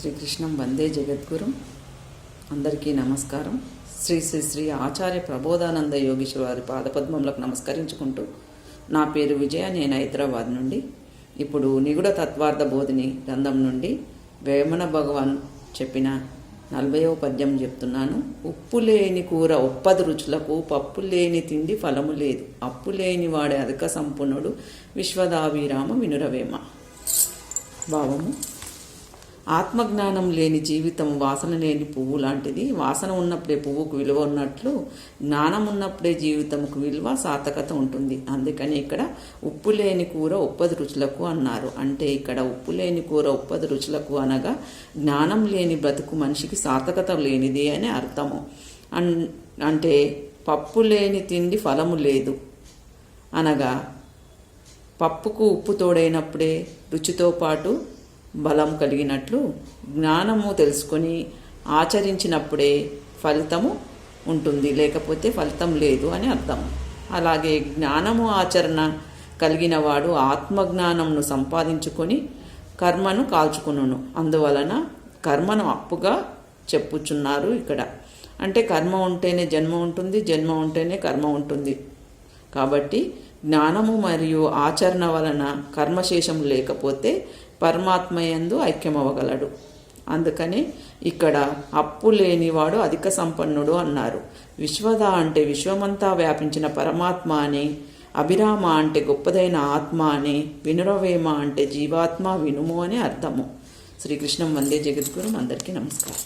శ్రీకృష్ణం వందే జగద్గురు. అందరికీ నమస్కారం. శ్రీ శ్రీ శ్రీ ఆచార్య ప్రబోధానంద యోగీశ్వర వారి పాదపద్మములకు నమస్కరించుకుంటూ, నా పేరు విజయ, నేను హైదరాబాద్ నుండి. ఇప్పుడు నిగుడ తత్వార్థ బోధిని గ్రంథం నుండి వేమన భగవాన్ చెప్పిన 40వ పద్యం చెప్తున్నాను. ఉప్పు లేని కూర ఒప్పది రుచులకు, పప్పు లేని తిండి ఫలము లేదు, అప్పు లేని వాడే అధిక సంపన్నుడు, విశ్వదాభిరామ వినురవేమ. భావము: ఆత్మజ్ఞానం లేని జీవితం వాసన లేని పువ్వు లాంటిది. వాసన ఉన్నప్పుడే పువ్వుకు విలువ ఉన్నట్లు, జ్ఞానం ఉన్నప్పుడే జీవితంకు విలువ, సార్థకత ఉంటుంది. అందుకని ఇక్కడ ఉప్పు లేని కూర ఉప్పది రుచులకు అన్నారు. అంటే ఇక్కడ ఉప్పు లేని కూర ఉప్పది రుచులకు అనగా జ్ఞానం లేని బ్రతుకు మనిషికి సార్థకత లేనిది అని అర్థము. అంటే పప్పు లేని తిండి ఫలము లేదు అనగా పప్పుకు ఉప్పు తోడైనప్పుడే రుచితో పాటు బలం కలిగినట్లు, జ్ఞానము తెలుసుకొని ఆచరించినప్పుడే ఫలితము ఉంటుంది, లేకపోతే ఫలితం లేదు అని అర్థం. అలాగే జ్ఞానము ఆచరణ కలిగిన వాడు ఆత్మజ్ఞానంను సంపాదించుకొని కర్మను కాల్చుకును. అందువలన కర్మను అప్పుగా చెప్పుచున్నారు ఇక్కడ. అంటే కర్మ ఉంటేనే జన్మ ఉంటుంది, జన్మ ఉంటేనే కర్మ ఉంటుంది. కాబట్టి జ్ఞానము మరియు ఆచరణ వలన కర్మశేషం లేకపోతే పరమాత్మయందు ఐక్యమవ్వగలడు. అందుకని ఇక్కడ అప్పు లేనివాడు అధిక సంపన్నుడు అన్నారు. విశ్వద అంటే విశ్వమంతా వ్యాపించిన పరమాత్మ అని, అభిరామ అంటే గొప్పదైన ఆత్మ అని, వినురవేమ అంటే జీవాత్మ వినుము అని అర్థము. శ్రీకృష్ణం వందే జగద్గురు. అందరికీ నమస్కారం.